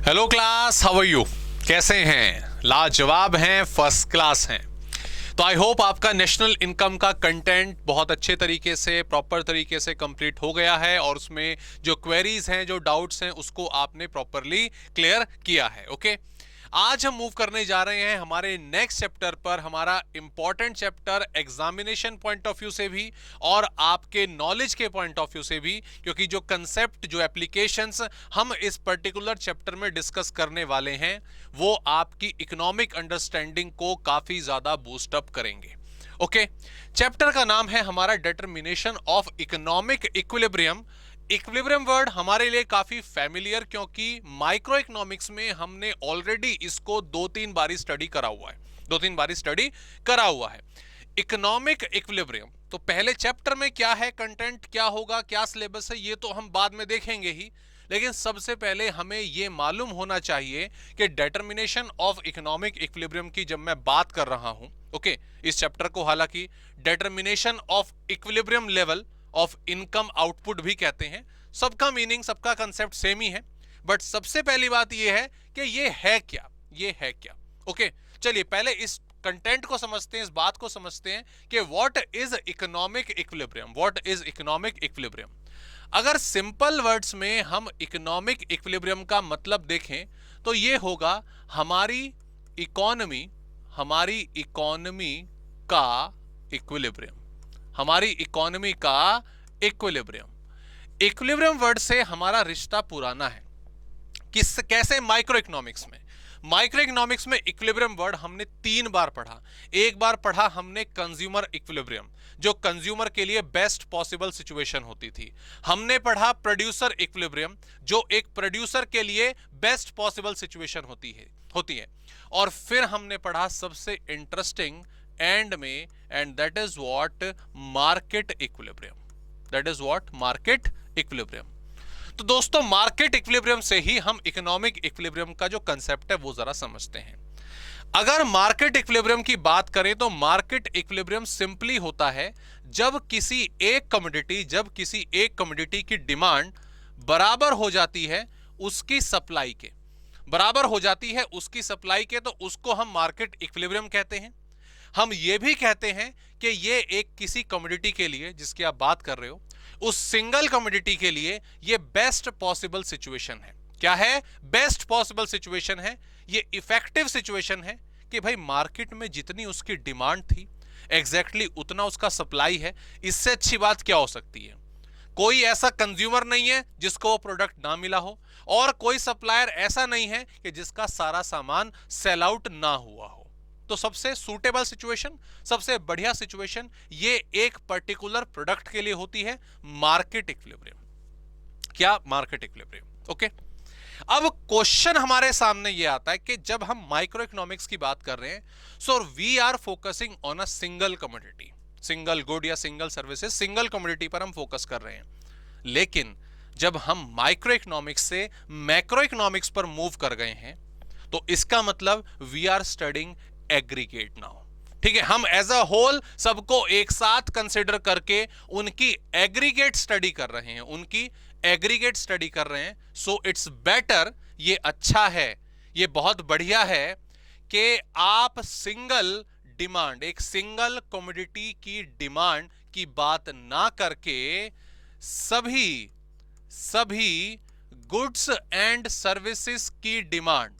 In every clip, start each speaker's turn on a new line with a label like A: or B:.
A: Hello class, how are you? कैसे हैं? लाजवाब हैं, फर्स्ट क्लास हैं। तो आई होप आपका नेशनल इनकम का कंटेंट बहुत अच्छे तरीके से, प्रॉपर तरीके से कंप्लीट हो गया है और उसमें जो क्वेरीज हैं, जो डाउट्स हैं, उसको आपने प्रॉपरली क्लियर किया है। ओके, आज हम मूव करने जा रहे हैं हमारे नेक्स्ट चैप्टर पर। हमारा important chapter examination point of view से भी और आपके नॉलेज के पॉइंट ऑफ व्यू से भी, क्योंकि जो कंसेप्ट, जो एप्लीकेशंस हम इस पर्टिकुलर चैप्टर में डिस्कस करने वाले हैं वो आपकी इकोनॉमिक अंडरस्टैंडिंग को काफी ज्यादा बूस्ट अप करेंगे। ओके, चैप्टर का नाम है हमारा determination of economic equilibrium. Equilibrium word हमारे लिए काफी फैमिलियर, क्योंकि माइक्रो इकोनॉमिक्स में हमने ऑलरेडी इसको दो तीन बारी स्टडी करा हुआ है। इकोनॉमिक इक्विलिब्रियम, तो पहले चैप्टर में क्या है, कंटेंट क्या होगा, क्या सिलेबस है, ये तो हम बाद में देखेंगे ही, लेकिन सबसे पहले हमें यह मालूम होना चाहिए कि डिटर्मिनेशन ऑफ इकोनॉमिक इक्विलिब्रियम की जब मैं बात कर रहा हूं, ओके, इस चैप्टर को हालांकि determination of equilibrium level of income output भी कहते हैं। सबका मीनिंग, सबका कंसेप्ट सेम ही है, बट सबसे पहली बात यह है कि ये है क्या। ओके, चलिए पहले इस कंटेंट को समझते हैं, इस बात को समझते हैं कि व्हाट इज इकोनॉमिक इक्विलिब्रियम। अगर सिंपल वर्ड्स में हम इकोनॉमिक इक्विलिब्रियम का मतलब देखें तो ये होगा हमारी इकोनॉमी का इक्विलिब्रियम। इक्विलिब्रियम वर्ड से हमारा रिश्ता पुराना है। कैसे? माइक्रो इकोनॉमिक्स में इक्विलिब्रियम वर्ड हमने 3 बार पढ़ा। एक बार पढ़ा हमने कंज्यूमर इक्विलिब्रियम, जो कंज्यूमर के लिए बेस्ट पॉसिबल सिचुएशन होती थी। हमने पढ़ा प्रोड्यूसर इक्विलिब्रियम, जो एक प्रोड्यूसर के लिए बेस्ट पॉसिबल सिचुएशन होती है। और फिर हमने पढ़ा सबसे इंटरेस्टिंग एंड में, and that is what market equilibrium. तो दोस्तों, मार्केट इक्विलिब्रियम से ही हम इकोनॉमिक इक्विलिब्रियम का जो कंसेप्ट है वो जरा समझते हैं। अगर मार्केट इक्विलिब्रियम की बात करें तो मार्केट इक्विलिब्रियम सिंपली होता है जब किसी एक कमोडिटी की डिमांड बराबर हो जाती है उसकी सप्लाई के, तो उसको हम मार्केट इक्विलिब्रियम कहते हैं। हम ये भी कहते हैं कि ये एक किसी कमोडिटी के लिए, जिसकी आप बात कर रहे हो, उस सिंगल कमोडिटी के लिए ये बेस्ट पॉसिबल सिचुएशन है। क्या है? बेस्ट पॉसिबल सिचुएशन है। ये इफेक्टिव सिचुएशन है कि भाई मार्केट में जितनी उसकी डिमांड थी एग्जैक्टली उतना उसका सप्लाई है। इससे अच्छी बात क्या हो सकती है? कोई ऐसा कंज्यूमर नहीं है जिसको वो प्रोडक्ट ना मिला हो, और कोई सप्लायर ऐसा नहीं है कि जिसका सारा सामान सेल आउट ना हुआ हो। तो सबसे सूटेबल सिचुएशन, सबसे बढ़िया सिचुएशन ये एक पर्टिकुलर प्रोडक्ट के लिए होती है, मार्केट इक्विलिब्रियम। क्या? Market equilibrium. ओके, अब क्वेश्चन हमारे सामने ये आता है कि जब हम माइक्रो इकोनॉमिक्स की बात कर रहे हैं, so we are focusing on a single commodity, single good या सिंगल सर्विसेज, सिंगल कमोडिटी पर हम फोकस कर रहे हैं। लेकिन जब हम माइक्रो इकोनॉमिक्स से मैक्रो इकोनॉमिक्स पर मूव कर गए हैं तो इसका मतलब we are studying aggregate now. ठीक है, हम एज अ होल सबको एक साथ कंसिडर करके उनकी एग्रीगेट स्टडी कर रहे हैं। सो इट्स बेटर, ये अच्छा है, ये बहुत बढ़िया है कि आप एक सिंगल कमोडिटी की डिमांड की बात ना करके सभी गुड्स एंड सर्विसेज की डिमांड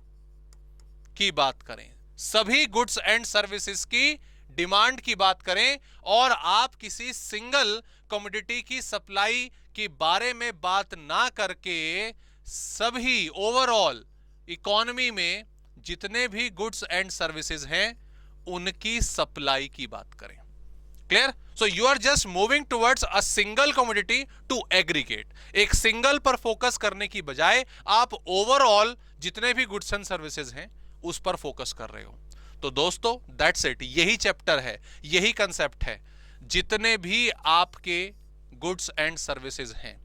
A: की बात करें, सभी गुड्स एंड सर्विसेज की डिमांड की बात करें, और आप किसी सिंगल कमोडिटी की सप्लाई के बारे में बात ना करके सभी ओवरऑल इकोनॉमी में जितने भी गुड्स एंड सर्विसेज हैं उनकी सप्लाई की बात करें। Clear? So you are just moving towards a single commodity to aggregate. एक सिंगल पर फोकस करने की बजाय आप ओवरऑल जितने भी गुड्स एंड सर्विसेज हैं उस पर फोकस कर रहे हो। तो दोस्तों, दैट्स इट, यही चैप्टर है, यही कंसेप्ट है। जितने भी आपके गुड्स एंड सर्विसेज हैं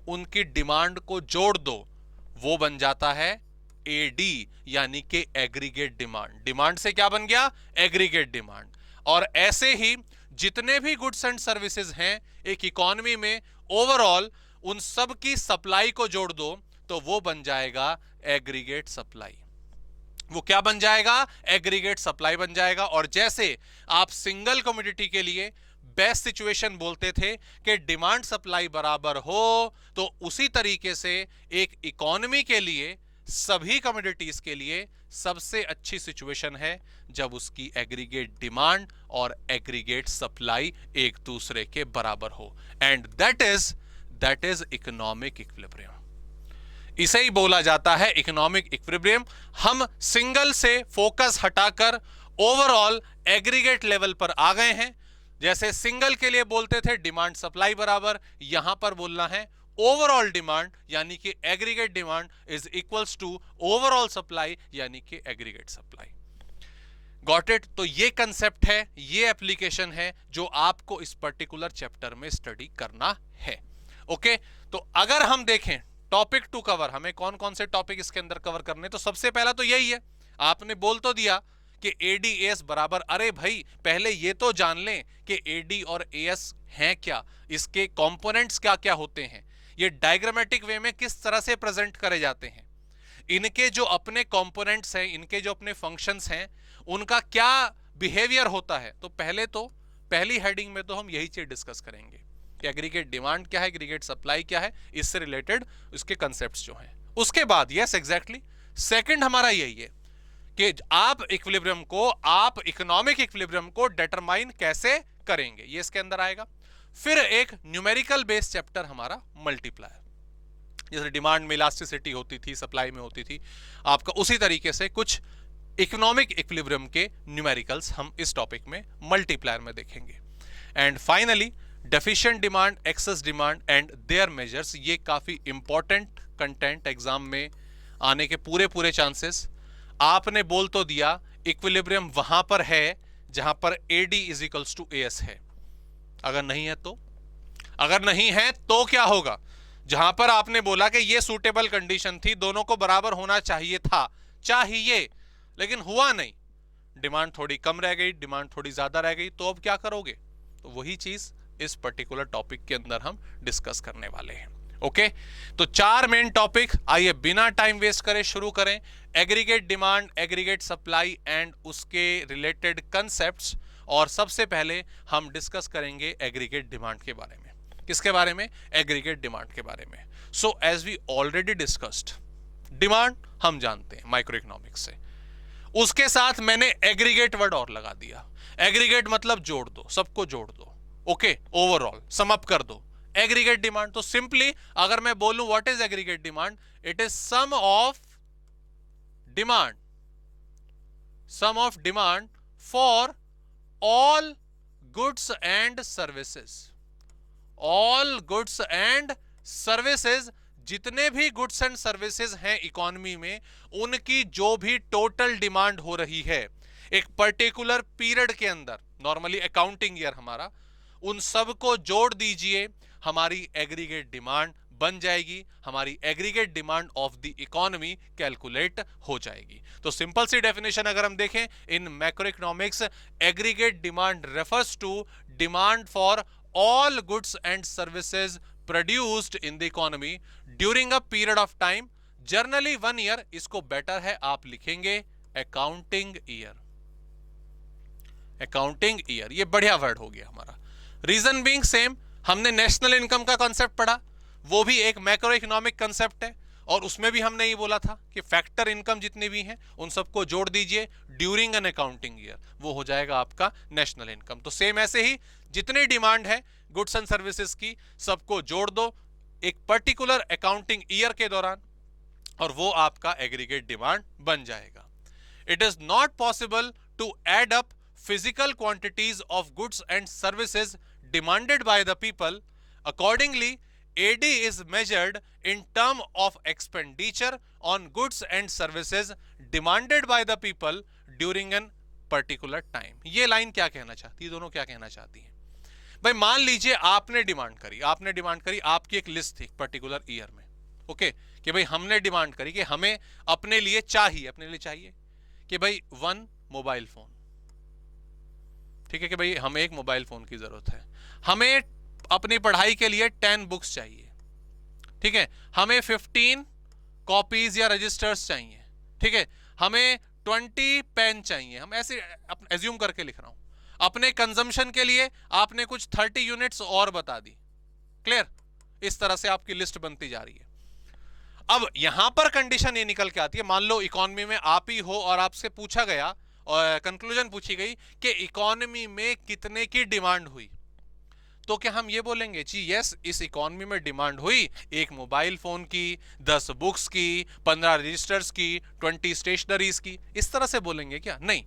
A: उनकी डिमांड को जोड़ दो, वो बन जाता है एडी, यानी कि एग्रीगेट डिमांड। डिमांड से क्या बन गया? Aggregate demand. और ऐसे ही जितने भी गुड्स एंड सर्विसेज हैं एक इकोनॉमी में ओवरऑल, उन सब की सप्लाई को जोड़ दो तो वो बन जाएगा एग्रीगेट सप्लाई। वो क्या बन जाएगा? एग्रीगेट सप्लाई बन जाएगा। और जैसे आप सिंगल कमोडिटी के लिए बेस्ट सिचुएशन बोलते थे कि डिमांड सप्लाई बराबर हो, तो उसी तरीके से एक इकोनॉमी के लिए, सभी कमोडिटीज के लिए सबसे अच्छी सिचुएशन है जब उसकी एग्रीगेट डिमांड और एग्रीगेट सप्लाई एक दूसरे के बराबर हो। And that is economic equilibrium. इसे ही बोला जाता है इकोनॉमिक इक्विलिब्रियम। हम सिंगल से फोकस हटाकर ओवरऑल एग्रीगेट लेवल पर आ गए हैं। जैसे सिंगल के लिए बोलते थे डिमांड सप्लाई बराबर, यहां पर बोलना है ओवरऑल डिमांड यानी कि aggregate demand is equals to overall supply यानी कि एग्रीगेट सप्लाई। Got it? तो ये कंसेप्ट है, ये एप्लीकेशन है जो आपको इस पर्टिकुलर चैप्टर में स्टडी करना है। ओके, तो अगर हम देखें टॉपिक टू कवर, हमें कौन कौन से टॉपिक इसके अंदर कवर करने, तो सबसे पहला तो यही है। आपने बोल तो दिया कि एडीएस बराबर, अरे भाई पहले ये तो जान लें कि एडी और एएस हैं क्या, इसके कंपोनेंट्स क्या क्या होते हैं, ये डायग्रामेटिक वे में किस तरह से प्रेजेंट करे जाते हैं, इनके जो अपने कंपोनेंट्स हैं, इनके जो अपने फंक्शंस हैं, उनका क्या बिहेवियर होता है। तो पहली हेडिंग में तो हम यही चीज डिस्कस करेंगे कि एग्रीगेट डिमांड क्या है, एग्रीगेट सप्लाई क्या है, इससे रिलेटेड उसके कंसेप्ट्स जो हैं। उसके बाद यस एग्जैक्टली सेकंड हमारा यही है कि आप इक्विलिब्रियम को, आप इकोनॉमिक इक्विलिब्रियम को डिटरमाइन कैसे करेंगे, ये इसके अंदर आएगा। फिर एक न्यूमेरिकल बेस्ड चैप्टर हमारा मल्टीप्लायर, जैसे डिमांड में इलास्टिसिटी होती थी, सप्लाई में होती थी आपका, उसी तरीके से कुछ इकोनॉमिक इक्विलिब्रियम के न्यूमेरिकल्स हम इस टॉपिक में मल्टीप्लायर में देखेंगे। And finally deficient demand, excess demand and there measures, ये काफी इंपॉर्टेंट कंटेंट एग्जाम में आने के पूरे चांसेस। आपने बोल तो दिया इक्विलिब्रियम वहां पर है जहां पर AD is equals to AS है, अगर नहीं है तो क्या होगा? जहां पर आपने बोला कि ये सूटेबल कंडीशन थी, दोनों को बराबर होना चाहिए लेकिन हुआ नहीं, डिमांड थोड़ी कम रह गई, डिमांड थोड़ी ज्यादा रह गई, तो अब क्या करोगे? तो वही चीज इस पर्टिकुलर टॉपिक के अंदर हम डिस्कस करने वाले हैं। ओके, तो 4 मेन टॉपिक, आइए बिना टाइम वेस्ट करे शुरू करें। Aggregate demand, aggregate supply and उसके रिलेटेड कंसेप्ट्स। और सबसे पहले हम डिस्कस करेंगे एग्रीगेट डिमांड के बारे में। किसके बारे में? एग्रीगेट डिमांड के बारे में। So as we already discussed, demand हम जानते हैं माइक्रो इकोनॉमिक्स से, उसके साथ मैंने एग्रीगेट वर्ड और लगा दिया। एग्रीगेट मतलब जोड़ दो, सबको जोड़ दो। ओके, ओवरऑल सम अप कर दो। एग्रीगेट डिमांड, तो सिंपली अगर मैं बोलूं what is aggregate demand, it is sum of demand for all goods and services, जितने भी गुड्स एंड सर्विसेज हैं इकोनॉमी में, उनकी जो भी टोटल डिमांड हो रही है एक पर्टिकुलर पीरियड के अंदर, नॉर्मली अकाउंटिंग ईयर हमारा, उन सब को जोड़ दीजिए, हमारी एग्रीगेट डिमांड बन जाएगी, हमारी aggregate demand of the economy calculate हो जाएगी। तो सिंपल सी डेफिनेशन अगर हम देखें in macroeconomics, aggregate demand refers to demand for all goods and services produced in the economy during a period of time, generally 1 year. इसको better है आप लिखेंगे अकाउंटिंग ईयर, ये बढ़िया वर्ड हो गया हमारा। रीजन बीइंग सेम, हमने नेशनल इनकम का कॉन्सेप्ट पढ़ा, वो भी एक मैक्रो इकोनॉमिक कॉन्सेप्ट है, और उसमें भी हमने ये बोला था कि फैक्टर इनकम जितने भी हैं उन सबको जोड़ दीजिए ड्यूरिंग एन अकाउंटिंग ईयर, वो हो जाएगा आपका नेशनल इनकम। तो सेम ऐसे ही जितनी डिमांड है गुड्स एंड सर्विसेज की, सबको जोड़ दो एक पर्टिकुलर अकाउंटिंग ईयर के दौरान, और वो आपका एग्रीगेट डिमांड बन जाएगा। It is not possible to add up physical quantities of goods and services demanded by the people. Accordingly, AD is measured in term of expenditure on goods and services demanded by the people during an particular time. ये line क्या कहना चाहती है, दोनों क्या कहना चाहती हैं? भाई मान लीजिए आपने डिमांड करी, आपकी एक लिस्ट थी पर्टिकुलर ईयर में, ओके, कि भाई हमने डिमांड करी कि हमें अपने लिए चाहिए कि भाई 1 मोबाइल फोन, ठीक है, कि भाई हमें एक मोबाइल फोन की जरूरत है, हमें अपनी पढ़ाई के लिए 10 बुक्स चाहिए, ठीक है, हमें 15 कॉपीज या रजिस्टर्स चाहिए, ठीक है, हमें 20 पेन चाहिए, हम ऐसे एज्यूम करके लिख रहा हूं, अपने कंजम्पशन के लिए आपने कुछ 30 यूनिट्स और बता दी, क्लियर, इस तरह से आपकी लिस्ट बनती जा रही है। अब यहां पर कंडीशन ये निकल के आती है, मान लो इकोनॉमी में आप ही हो और आपसे पूछा गया और कंक्लूजन पूछी गई कि इकोनॉमी में कितने की डिमांड हुई, तो क्या हम ये बोलेंगे जी यस इस इकोनॉमी में डिमांड हुई एक मोबाइल फोन की, 10 बुक्स की, 15 रजिस्टर्स की, 20 स्टेशनरीज की, इस तरह से बोलेंगे क्या? नहीं,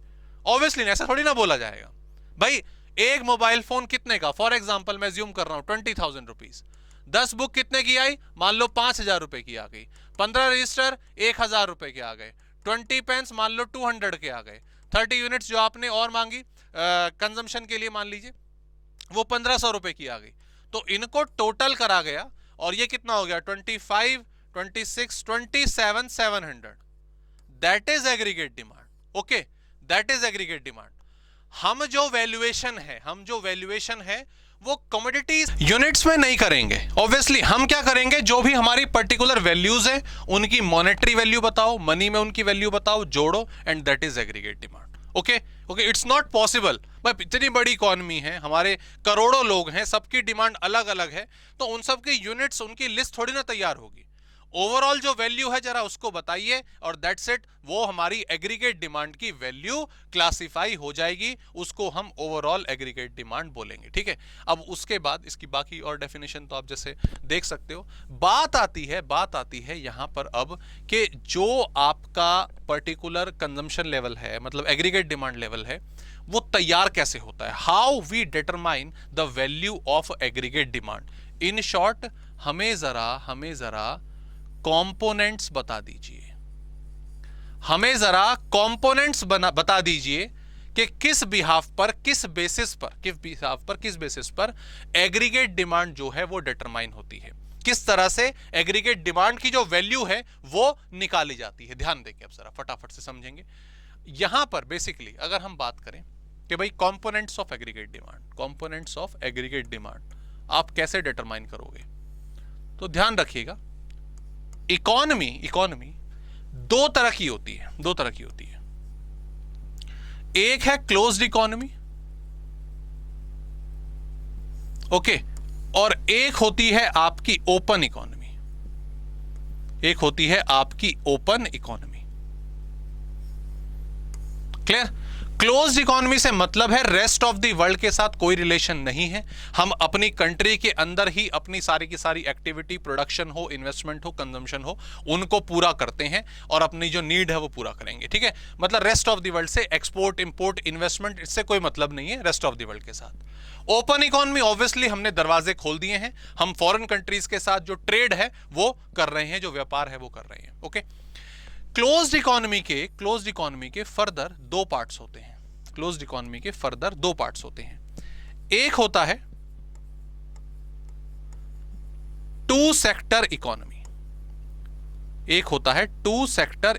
A: ऑब्वियसली ऐसा थोड़ी ना बोला जाएगा भाई। एक मोबाइल फोन कितने का, फॉर एग्जाम्पल मैं ज्यूम कर रहा हूं 20,000 रुपीज, 10 बुक कितने की आई, मान लो 5,000 रुपए की आ गई, 15 रजिस्टर 1,000 रुपए के आ गए, 20 पेन्स मान लो 200 के आ गए, 30 यूनिट्स जो आपने और मांगी कंजम्पशन के लिए मान लीजिए वो 1,500 रुपए की आ गई, तो इनको टोटल करा गया और ये कितना हो गया 25, 26, 27, 700, that is aggregate demand, okay, that is aggregate demand. हम जो वैल्यूएशन है वो कमोडिटीज यूनिट्स में नहीं करेंगे, ऑब्वियसली हम क्या करेंगे, जो भी हमारी पर्टिकुलर वैल्यूज है उनकी मॉनेटरी वैल्यू बताओ, मनी में उनकी वैल्यू बताओ, जोड़ो, and that is aggregate demand. Okay, it's not possible भाई, इतनी बड़ी इकोनॉमी है, हमारे करोड़ों लोग हैं, सबकी डिमांड अलग अलग है, तो उन सब की यूनिट्स, उनकी लिस्ट थोड़ी ना तैयार होगी, ओवरऑल जो वैल्यू है जरा उसको बताइए और दैट्स इट, वो हमारी एग्रीगेट डिमांड की वैल्यू क्लासिफाई हो जाएगी, उसको हम ओवरऑल एग्रीगेट डिमांड बोलेंगे, ठीक है। अब उसके बाद इसकी बाकी और डेफिनेशन तो आप जैसे देख सकते हो, बात आती है यहां पर अब कि जो आपका पर्टिकुलर कंजम्पशन लेवल है, मतलब एग्रीगेट डिमांड लेवल है, वो तैयार कैसे होता है, how we determine the value of aggregate demand. In short हमें जरा कंपोनेंट्स बता दीजिए, हमें जरा कंपोनेंट्स बता दीजिए कि किस बेसिस पर एग्रीगेट डिमांड जो है वो डिटरमाइन होती है, किस तरह से एग्रीगेट डिमांड की जो वैल्यू है वो निकाली जाती है। ध्यान देके अब जरा फटाफट से समझेंगे। यहां पर बेसिकली अगर हम बात करें कि भाई कंपोनेंट्स ऑफ एग्रीगेट डिमांड आप कैसे डिटरमाइन करोगे, तो ध्यान रखिएगा, इकोनॉमी दो तरह की होती है, एक है क्लोज्ड इकोनॉमी, ओके, और एक होती है आपकी open economy, clear. Closed economy से मतलब है रेस्ट ऑफ द वर्ल्ड के साथ कोई रिलेशन नहीं है, हम अपनी कंट्री के अंदर ही अपनी सारी की सारी एक्टिविटी, प्रोडक्शन हो, इन्वेस्टमेंट हो, कंजम्पशन हो, उनको पूरा करते हैं और अपनी जो नीड है वो पूरा करेंगे, ठीक है। मतलब रेस्ट ऑफ द वर्ल्ड से एक्सपोर्ट, इंपोर्ट, इन्वेस्टमेंट, इससे कोई मतलब नहीं है रेस्ट ऑफ द वर्ल्ड के साथ। ओपन इकोनॉमी ऑब्वियसली हमने दरवाजे खोल दिए हैं, हम फॉरेन कंट्रीज के साथ जो ट्रेड है वो कर रहे हैं, जो व्यापार है वो कर रहे हैं, ओके। क्लोज्ड इकोनॉमी के फर्दर दो पार्ट्स होते हैं, एक होता है टू सेक्टर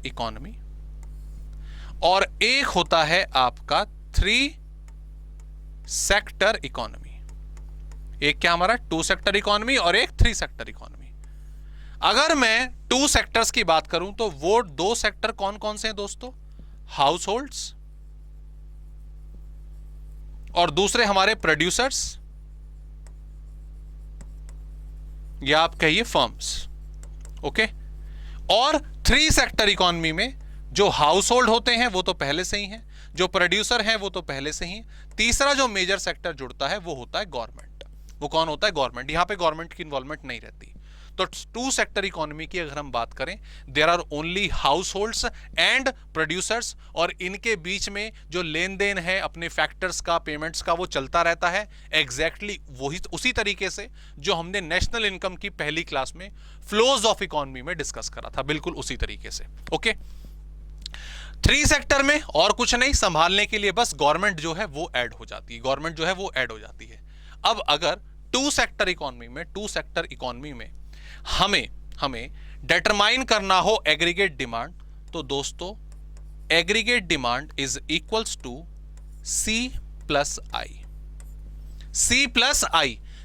A: इकोनॉमी, और एक होता है आपका 3 सेक्टर इकोनॉमी। एक क्या हमारा 2 सेक्टर इकोनॉमी और एक 3 सेक्टर इकोनॉमी। अगर मैं 2 सेक्टर्स की बात करूं तो वो 2 सेक्टर कौन कौन से हैं दोस्तों, हाउस होल्ड्स और दूसरे हमारे प्रोड्यूसर्स, या आप कहिए फर्म्स, ओके। और 3 सेक्टर इकोनॉमी में जो हाउस होल्ड होते हैं वो तो पहले से ही हैं, जो प्रोड्यूसर हैं वो तो पहले से ही, तीसरा जो मेजर सेक्टर जुड़ता है वो होता है गवर्नमेंट। वो कौन होता है, गवर्नमेंट। यहां पे गवर्नमेंट की इन्वॉल्वमेंट नहीं रहती। तो 2 सेक्टर इकोनॉमी की अगर हम बात करें, there are only households and producers, और इनके बीच में जो लेन देन है अपने फैक्टर्स का, पेमेंट्स का, वो चलता रहता है एग्जैक्टली वही उसी तरीके से जो हमने नेशनल इनकम की पहली क्लास में फ्लोज ऑफ इकोनॉमी में डिस्कस करा था, बिल्कुल उसी तरीके से, ओके। 3 सेक्टर में और कुछ नहीं, संभालने के लिए बस गवर्नमेंट जो है वो ऐड हो जाती है, अब अगर 2 सेक्टर इकोनॉमी में हमें डिटरमाइन करना हो एग्रीगेट डिमांड, तो दोस्तों aggregate demand is equals to C+I।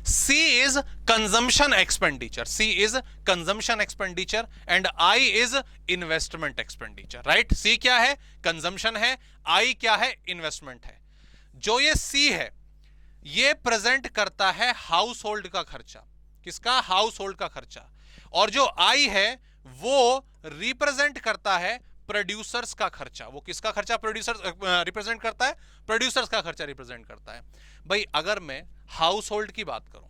A: C is consumption expenditure. C is consumption expenditure and I is investment expenditure. Right? C क्या है? Consumption है. I क्या है? Investment है. जो ये C है, ये प्रेजेंट करता है हाउस होल्ड का खर्चा. किसका? हाउस होल्ड का खर्चा. और जो I है वो रिप्रेजेंट करता है प्रोड्यूसर्स का खर्चा. वो किसका खर्चा प्रोड्यूसर्स रिप्रेजेंट करता है? प्रोड्यूसर्स का खर्चा रिप्रेजेंट करता है. भाई अगर मैं हाउस होल्ड की बात करूं,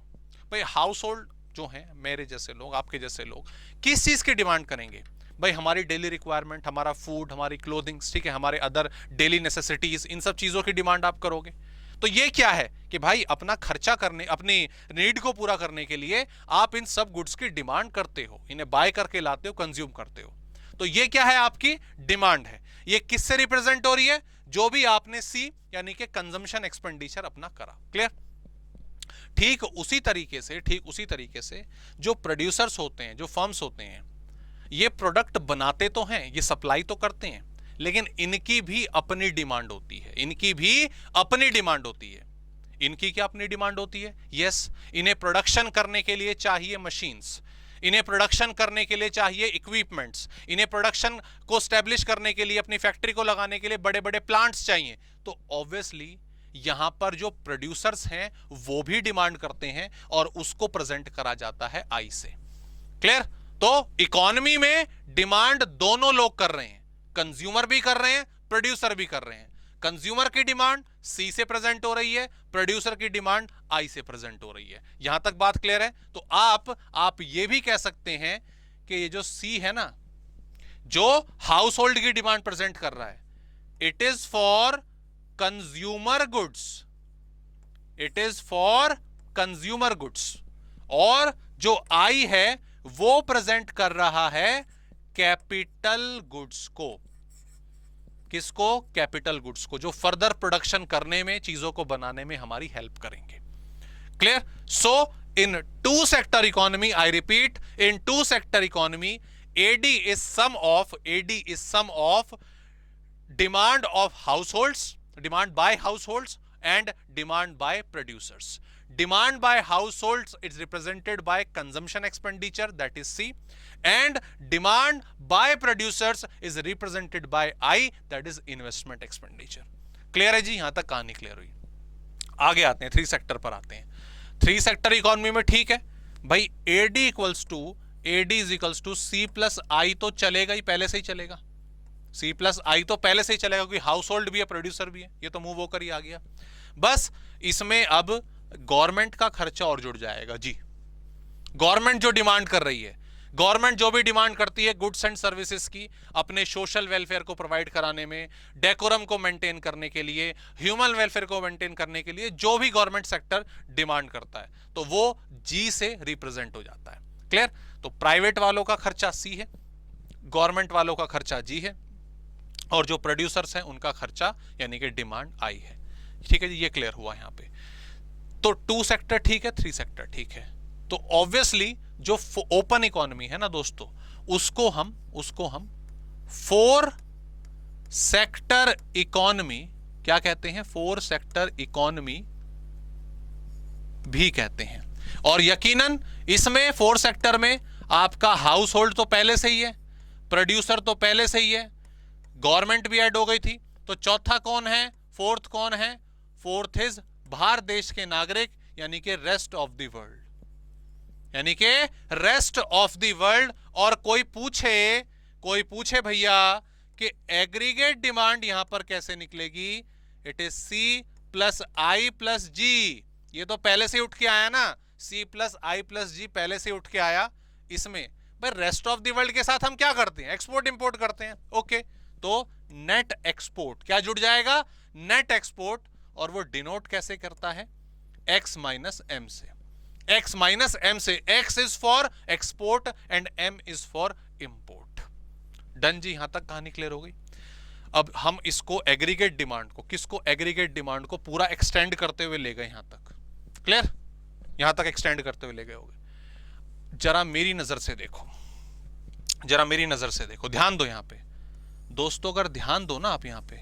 A: भाई हाउस होल्ड जो है, मेरे जैसे लोग, आपके जैसे लोग किस चीज की डिमांड करेंगे? भाई हमारी डेली रिक्वायरमेंट, हमारा फूड, हमारी क्लोथिंग्स, ठीक है, हमारे अदर डेली नेसेसिटीज, इन सब चीजों की डिमांड आप करोगे. तो ये क्या है कि भाई अपना खर्चा करने, अपनी नीड को पूरा करने के लिए आप इन सब गुड्स की डिमांड करते हो, इन्हें बाय करके लाते हो, कंज्यूम करते हो. तो ये क्या है? आपकी डिमांड है. ये किससे रिप्रेजेंट हो रही है? जो भी आपने सी यानी कि कंजम्पशन एक्सपेंडिचर अपना करा. क्लियर? ठीक उसी तरीके से जो प्रोड्यूसर्स होते हैं, जो फर्म्स होते हैं, ये प्रोडक्ट बनाते तो हैं, ये सप्लाई तो करते हैं, लेकिन इनकी भी अपनी डिमांड होती है. इनकी क्या अपनी डिमांड होती है? यस. इन्हें प्रोडक्शन करने के लिए चाहिए मशीन्स, इन्हें प्रोडक्शन करने के लिए चाहिए इक्विपमेंट्स, इन्हें प्रोडक्शन को स्टैब्लिश करने के लिए, अपनी फैक्ट्री को लगाने के लिए बड़े बड़े प्लांट्स चाहिए. तो ऑब्वियसली यहां पर जो प्रोड्यूसर्स हैं वो भी डिमांड करते हैं और उसको प्रेजेंट करा जाता है आई से. क्लियर? तो इकोनॉमी में डिमांड दोनों लोग कर रहे हैं, कंज्यूमर भी कर रहे हैं, प्रोड्यूसर भी कर रहे हैं. कंज्यूमर की डिमांड सी से प्रेजेंट हो रही है, प्रोड्यूसर की डिमांड आई से प्रेजेंट हो रही है. यहां तक बात क्लियर है? तो आप ये भी कह सकते हैं कि ये जो सी है ना, जो हाउस होल्ड की डिमांड प्रेजेंट कर रहा है, it is for consumer goods, it is for consumer goods. और जो आई है वो प्रेजेंट कर रहा है कैपिटल गुड्स को. किसको? कैपिटल गुड्स को, जो फर्दर प्रोडक्शन करने में, चीजों को बनाने में हमारी हेल्प करेंगे. Clear? So in two sector economy, I repeat, in two sector economy, AD is sum of demand of households, demand by households and demand by producers. Demand by households is represented by consumption expenditure, that is C, and demand by producers is represented by I, that is investment expenditure. Clear है जी? यहां तक कहानी clear हुई. आगे आते हैं, 3 sector पर आते हैं. 3 सेक्टर इकोनॉमी में ठीक है भाई, AD is equals to C plus I तो चलेगा ही, पहले से ही चलेगा. C plus I तो पहले से ही चलेगा क्योंकि हाउस होल्ड भी है, प्रोड्यूसर भी है, ये तो मूव होकर ही आ गया. बस इसमें अब गवर्नमेंट का खर्चा और जुड़ जाएगा जी. गवर्नमेंट जो डिमांड कर रही है, गवर्नमेंट जो भी डिमांड करती है गुड्स एंड सर्विसेज की, अपने सोशल वेलफेयर को प्रोवाइड कराने में, डेकोरम को मेंटेन करने के लिए, ह्यूमन वेलफेयर को मेंटेन करने के लिए, जो भी गवर्नमेंट सेक्टर डिमांड करता है, तो वो जी से रिप्रेजेंट हो जाता है. क्लियर? तो प्राइवेट वालों का खर्चा सी है, गवर्नमेंट वालों का खर्चा जी है, और जो प्रोड्यूसर्स हैं उनका खर्चा यानी कि डिमांड आई है. ठीक है जी, ये क्लियर हुआ यहां पे. तो 2 सेक्टर ठीक है, 3 सेक्टर ठीक है. तो ऑब्वियसली जो ओपन इकोनॉमी है ना दोस्तों, उसको हम 4 सेक्टर इकोनॉमी क्या कहते हैं? 4 सेक्टर इकोनॉमी भी कहते हैं. और यकीनन इसमें 4 सेक्टर में आपका हाउस होल्ड तो पहले से ही है, प्रोड्यूसर तो पहले से ही है, गवर्नमेंट भी ऐड हो गई थी. तो चौथा कौन है? फोर्थ कौन है? फोर्थ इज बाहर देश के नागरिक, यानी कि रेस्ट ऑफ द वर्ल्ड, यानी कि रेस्ट ऑफ द वर्ल्ड. और कोई पूछे भैया कि एग्रीगेट डिमांड यहां पर कैसे निकलेगी? It is C plus I plus G. ये तो पहले से उठ के आया ना, C plus I plus G पहले से उठ के आया. इसमें भाई रेस्ट ऑफ द वर्ल्ड के साथ हम क्या करते हैं? एक्सपोर्ट इंपोर्ट करते हैं. ओके, तो नेट एक्सपोर्ट क्या जुड़ जाएगा? Net export. और वो डिनोट कैसे करता है? X माइनस M से. X माइनस M से. X is for export and M is for import. Done जी, यहां तक कहानी क्लियर हो गई. अब हम इसको एग्रीगेट डिमांड को, किसको? एग्रीगेट डिमांड को पूरा एक्सटेंड करते हुए ले गए यहां तक. क्लियर? यहां तक एक्सटेंड करते हुए ले गए होंगे. जरा मेरी नजर से देखो, ध्यान दो यहां पे दोस्तों. अगर ध्यान दो ना आप यहां पे,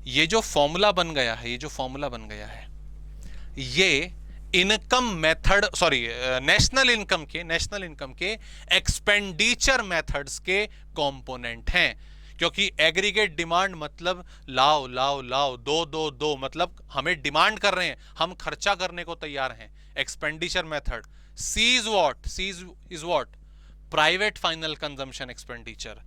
A: ये जो फॉर्मूला बन गया है, ये income method, sorry, national income के एक्सपेंडिचर मेथड्स के कंपोनेंट हैं। क्योंकि एग्रीगेट डिमांड मतलब लाओ लाओ लाओ, दो दो दो, मतलब हमें डिमांड कर रहे हैं, हम खर्चा करने को तैयार हैं। Expenditure method, C is what, private final consumption expenditure.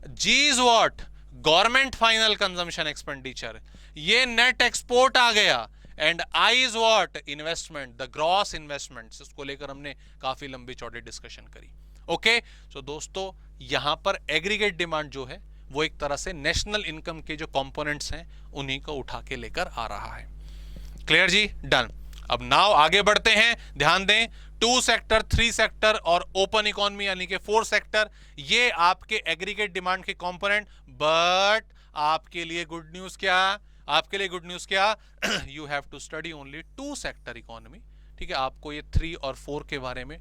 A: G is what, government final consumption expenditure. ये नेट एक्सपोर्ट आ गया। And I is what, investment, the gross investments. इसको लेकर हमने काफी लंबी चौड़ी डिस्कशन करी। ओके, सो दोस्तों यहां पर एग्रीगेट डिमांड जो है वो एक तरह से नेशनल इनकम के जो कंपोनेंट्स हैं उन्हीं को उठा के लेकर आ रहा है। क्लियर जी, डन। अब नाउ आगे बढ़ते हैं। ध्यान दें, 2 सेक्टर, 3 सेक्टर और ओपन इकोनॉमी यानी कि 4 सेक्टर, ये आपके एग्रीगेट डिमांड के कंपोनेंट। बट आपके लिए गुड न्यूज क्या, आपके लिए गुड न्यूज क्या, you have to study only 2 sector economy. ठीक है, आपको ये 3 और 4 के बारे में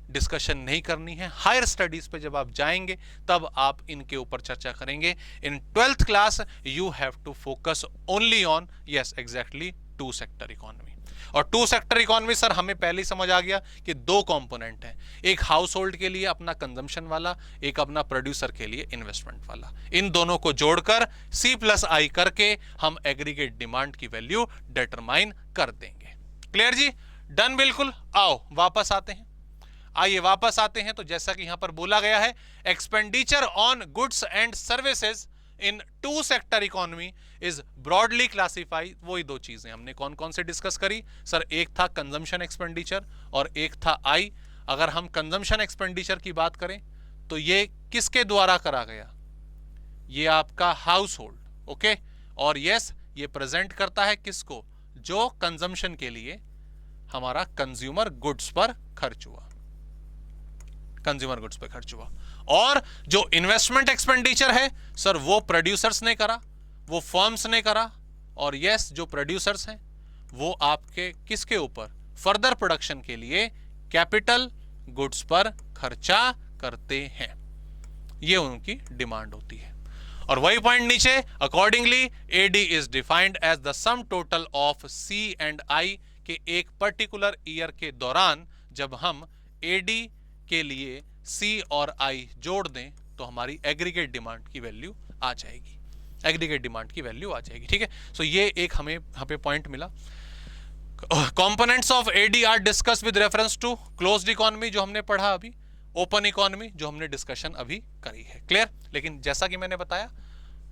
A: डिस्कशन नहीं करनी है। हायर स्टडीज पे जब आप जाएंगे तब आप इनके ऊपर चर्चा करेंगे। In 12th class you have to focus only on, yes exactly, 2 sector economy. और 2 सेक्टर इकोनॉमी सर हमें पहले ही समझ आ गया कि 2 कंपोनेंट हैं, एक हाउस होल्ड के लिए अपना कंजम्पशन वाला, एक अपना प्रोड्यूसर के लिए इन्वेस्टमेंट वाला। इन दोनों को जोड़कर C+I करके हम एग्रीगेट डिमांड की वैल्यू डिटरमाइन कर देंगे। क्लियर जी, डन। बिल्कुल। आओ वापस आते हैं, आइए वापस आते हैं। तो जैसा कि यहां पर बोला गया है, expenditure on goods and services in 2 sector economy is broadly classified. वही 2 चीजें हमने कौन कौन से डिस्कस करी सर, एक था कंजम्पशन एक्सपेंडिचर और एक था आई। अगर हम कंजम्पशन एक्सपेंडिचर की बात करें तो ये किसके द्वारा करा गया, ये आपका हाउस होल्ड। ओके, और यस ये प्रेजेंट करता है किसको, जो कंजम्पशन के लिए हमारा कंज्यूमर गुड्स पर खर्च हुआ, कंज्यूमर गुड्स पे खर्च हुआ। और जो इन्वेस्टमेंट एक्सपेंडिचर है सर वो प्रोड्यूसर्स ने करा, वो फर्म्स ने करा। और यस जो प्रोड्यूसर्स हैं वो आपके किसके ऊपर, फर्दर प्रोडक्शन के लिए कैपिटल गुड्स पर खर्चा करते हैं, ये उनकी डिमांड होती है। और वही पॉइंट नीचे, accordingly AD is defined as the sum total of C and I के एक पर्टिकुलर ईयर के दौरान जब हम एडी के लिए C और I जोड़ दें तो हमारी एग्रीगेट डिमांड की वैल्यू आ जाएगी, एग्रीगेट डिमांड की वैल्यू आ जाएगी। ठीक है, सो ये एक हमें यहाँ पे पॉइंट मिला। Components of AD are discuss with reference to closed economy जो हमने पढ़ा अभी, ओपन इकोनॉमी जो हमने डिस्कशन अभी करी है। क्लियर। लेकिन जैसा कि मैंने बताया